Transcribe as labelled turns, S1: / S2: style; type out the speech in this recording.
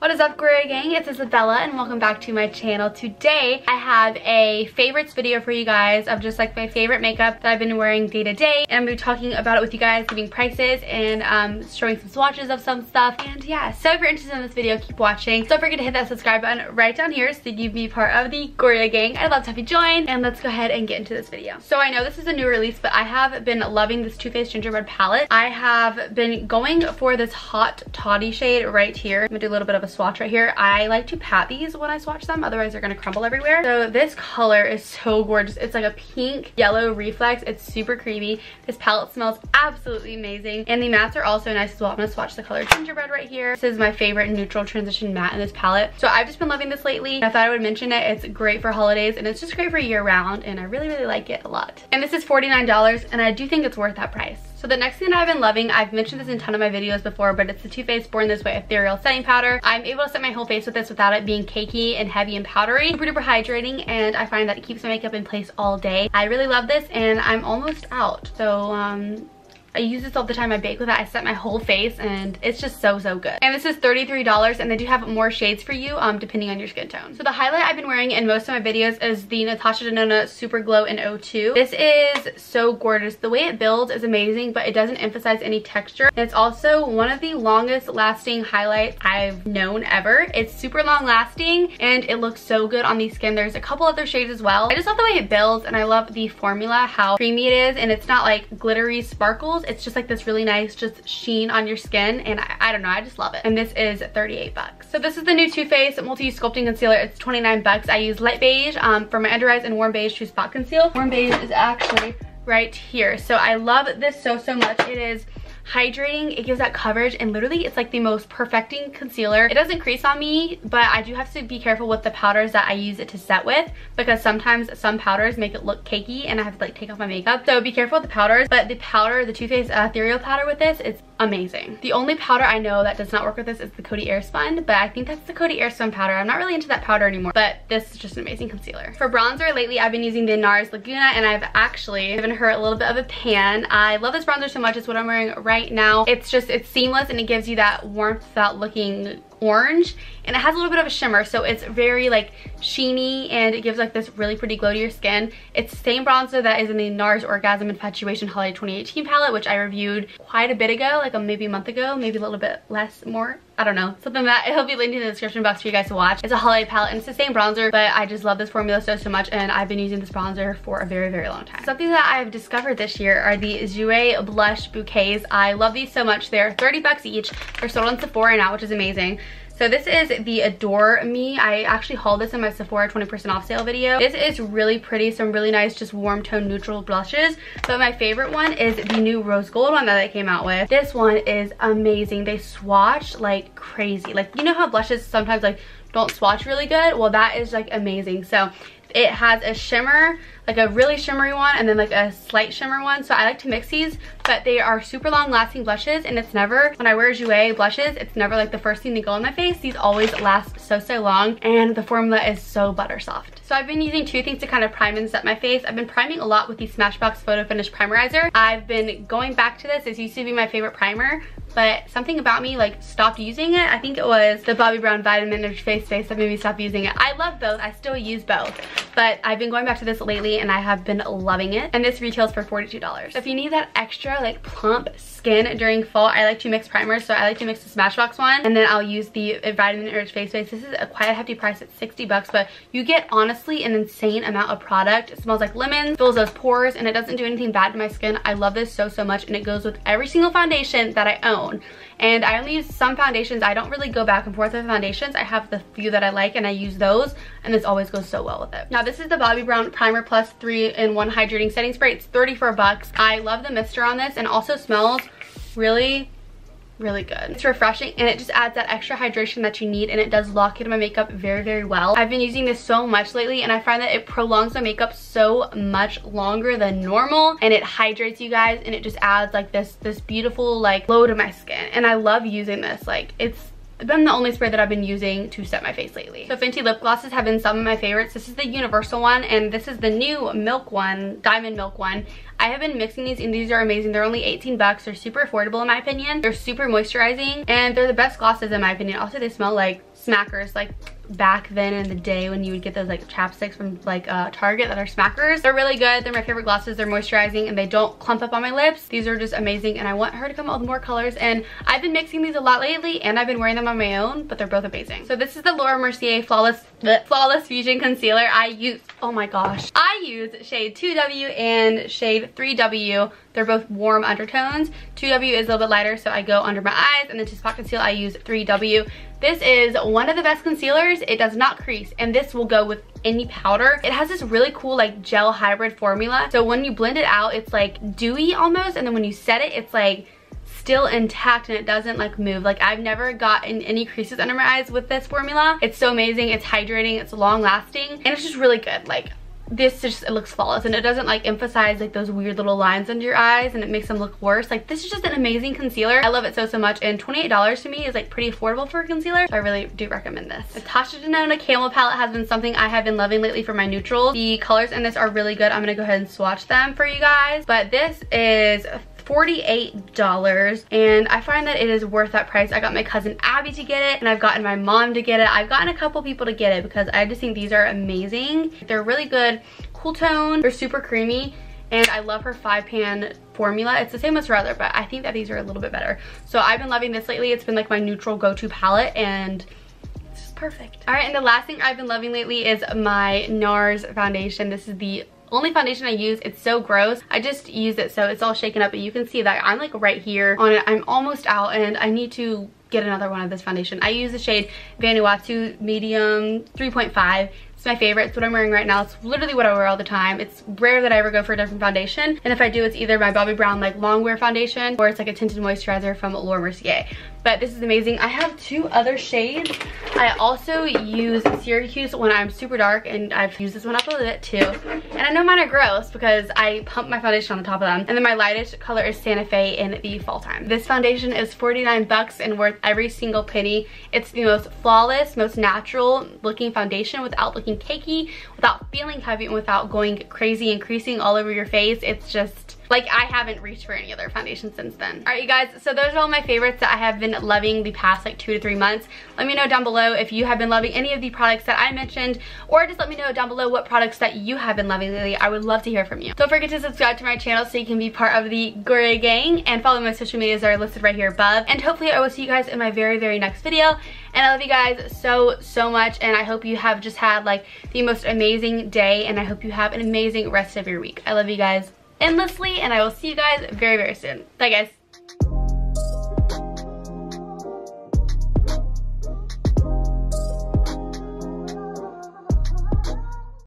S1: What is up, Goria Gang? It's Isabella and welcome back to my channel. Today I have a favorites video for you guys of just like my favorite makeup that I've been wearing day to day, and I'm going to be talking about it with you guys, giving prices and showing some swatches of some stuff. And yeah, so if you're interested in this video, keep watching. Don't forget to hit that subscribe button right down here so you can be part of the Goria Gang. I'd love to have you join, and let's go ahead and get into this video. So I know this is a new release, but I have been loving this Too Faced Gingerbread palette. I have been going for this hot toddy shade right here. I'm gonna do a little bit of a swatch right here. I like to pat these when I swatch them, otherwise they're gonna crumble everywhere. So this color is so gorgeous. It's like a pink yellow reflex. It's super creamy. This palette smells absolutely amazing, and the mattes are also nice as well. I'm gonna swatch the color Gingerbread right here. This is my favorite neutral transition matte in this palette, so I've just been loving this lately. I thought I would mention it. It's great for holidays and it's just great for year round, and I really like it a lot. And this is $49, and I do think it's worth that price. So the next thing that I've been loving, I've mentioned this in a ton of my videos before, but it's the Too Faced Born This Way Ethereal Setting Powder. I'm able to set my whole face with this without it being cakey and heavy and powdery. Super duper hydrating, and I find that it keeps my makeup in place all day. I really love this, and I'm almost out. So I use this all the time. I bake with it. I set my whole face, and it's just so good. And this is $33, and they do have more shades for you depending on your skin tone. So the highlight I've been wearing in most of my videos is the Natasha Denona Super Glow in 02. This is so gorgeous. The way it builds is amazing, but it doesn't emphasize any texture. And it's also one of the longest lasting highlights I've known ever. It's super long lasting, and it looks so good on the skin. There's a couple other shades as well. I just love the way it builds, and I love the formula, how creamy it is, and it's not like glittery sparkles. It's just like this really nice just sheen on your skin, and I don't know, I just love it. And this is $38. So this is the new Too Faced Multi-Use Sculpting Concealer. It's $29. I use light beige for my under eyes and warm beige to spot conceal. Warm beige is actually right here. So I love this so much. It is hydrating, it gives that coverage, and literally it's like the most perfecting concealer. It doesn't crease on me, but I do have to be careful with the powders that I use it to set with, because sometimes some powders make it look cakey and I have to like take off my makeup. So be careful with the powders, but the powder, the Too Faced Ethereal powder with this, it's amazing. The only powder I know that does not work with this is the Coty Airspun, but I think that's the Coty Airspun powder. I'm not really into that powder anymore, but this is just an amazing concealer. For bronzer, lately I've been using the NARS Laguna, and I've actually given her a little bit of a pan. I love this bronzer so much. It's what I'm wearing right now. It's seamless, and it gives you that warmth without looking orange, and it has a little bit of a shimmer, so it's very like sheeny, and it gives like this really pretty glow to your skin. It's the same bronzer that is in the NARS Orgasm Infatuation Holiday 2018 palette, which I reviewed quite a bit ago, like maybe a month ago, maybe a little bit less, more, I don't know, something that it'll be linked in the description box for you guys to watch. It's a holiday palette, and it's the same bronzer, but I just love this formula so much, and I've been using this bronzer for a very long time. Something that I've discovered this year are the Jouer blush bouquets. I love these so much. They're $30 each. They're sold on Sephora now, which is amazing. So this is the Adore Me. I actually hauled this in my Sephora 20% off sale video. This is really pretty, some really nice just warm tone neutral blushes. But my favorite one is the new rose gold one that they came out with. This one is amazing. They swatch like crazy. Like, you know how blushes sometimes like don't swatch really good? Well, that is like amazing. So it has a shimmer, like a really shimmery one, and then like a slight shimmer one. So I like to mix these, but they are super long lasting blushes, and it's never, when I wear Jouer blushes, it's never like the first thing to go on my face. These always last so long, and the formula is so butter soft. So I've been using two things to kind of prime and set my face. I've been priming a lot with the Smashbox Photo Finish Primerizer. I've been going back to this. This used to be my favorite primer, but something about me like stopped using it. I think it was the Bobbi Brown Vitamin Rich Face Base that made me stop using it. I love both. I still use both, but I've been going back to this lately, and I have been loving it. And this retails for $42. So if you need that extra like plump skin during fall, I like to mix primers. So I like to mix the Smashbox one, and then I'll use the Vitamin Rich Face Base. This is quite a hefty price at $60, but you get honestly an insane amount of product. It smells like lemon, fills those pores, and it doesn't do anything bad to my skin. I love this so much, and it goes with every single foundation that I own. And I only use some foundations. I don't really go back and forth with foundations. I have the few that I like, and I use those, and this always goes so well with it. Now this is the Bobbi Brown Primer Plus 3-in-1 Hydrating Setting Spray. It's $34. I love the mister on this, and also smells really good. It's refreshing, and it just adds that extra hydration that you need, and it does lock into my makeup very well. I've been using this so much lately, and I find that it prolongs my makeup so much longer than normal, and it hydrates you guys, and it just adds like this beautiful like glow to my skin. And I love using this. Like, it's been the only spray that I've been using to set my face lately. So Fenty lip glosses have been some of my favorites. This is the universal one, and this is the new milk one, diamond milk one. I have been mixing these and these are amazing. They're only 18 bucks. They're super affordable in my opinion. They're super moisturizing and they're the best glosses in my opinion. Also, they smell like smackers, like back then in the day when you would get those like chapsticks from like Target that are smackers. They're really good. They're my favorite glosses. They're moisturizing and they don't clump up on my lips. These are just amazing and I want her to come out with more colors, and I've been mixing these a lot lately and I've been wearing them on my own, but they're both amazing. So this is the Laura Mercier Flawless Fusion Concealer. Oh my gosh. I use shade 2W and shade 3W. They're both warm undertones. 2W is a little bit lighter, so I go under my eyes, and then to spot conceal, I use 3W. This is one of the best concealers. It does not crease, and this will go with any powder. It has this really cool like gel hybrid formula. So when you blend it out, it's like dewy almost, and then when you set it, it's like still intact and it doesn't like move. Like I've never gotten any creases under my eyes with this formula. It's so amazing. It's hydrating, it's long lasting, and it's just really good. Like this just, it looks flawless and it doesn't like emphasize like those weird little lines under your eyes and it makes them look worse. Like this is just an amazing concealer. I love it so much, and $28 to me is like pretty affordable for a concealer, so I really do recommend this. The Tasha Denona Camel palette has been something I have been loving lately for my neutrals. The colors in this are really good. I'm gonna go ahead and swatch them for you guys, but this is $48 and I find that it is worth that price. I got my cousin Abby to get it and I've gotten my mom to get it. I've gotten a couple people to get it because I just think these are amazing. They're really good, cool tone, they're super creamy, and I love her 5-pan formula. It's the same as her other, but I think that these are a little bit better. So I've been loving this lately. It's been like my neutral go-to palette and it's just perfect. All right, and the last thing I've been loving lately is my NARS foundation. This is the only foundation I use. It's so gross. I just use it so it's all shaken up, but you can see that I'm like right here on it. I'm almost out and I need to get another one of this foundation. I use the shade Vanuatu Medium 3.5. It's my favorite. It's what I'm wearing right now. It's literally what I wear all the time. It's rare that I ever go for a different foundation, and if I do, it's either my Bobbi Brown like long wear foundation or it's like a tinted moisturizer from Laura Mercier. But this is amazing. I have 2 other shades. I also use Syracuse when I'm super dark, and I've used this one up a little bit too. And I know mine are gross because I pump my foundation on the top of them. And then my lightest color is Santa Fe in the fall time. This foundation is 49 bucks and worth every single penny. It's the most flawless, most natural looking foundation without looking cakey, without feeling heavy, and without going crazy and creasing all over your face. It's just like I haven't reached for any other foundation since then. All right, you guys, so those are all my favorites that I have been loving the past like 2 to 3 months. Let me know down below if you have been loving any of the products that I mentioned, or just let me know down below what products that you have been loving lately. I would love to hear from you. Don't forget to subscribe to my channel so you can be part of the Goria gang, and follow my social medias that are listed right here above. And hopefully I will see you guys in my very next video. And I love you guys so much, and I hope you have just had like the most amazing day, and I hope you have an amazing rest of your week. I love you guys endlessly, and I will see you guys very soon. Bye guys.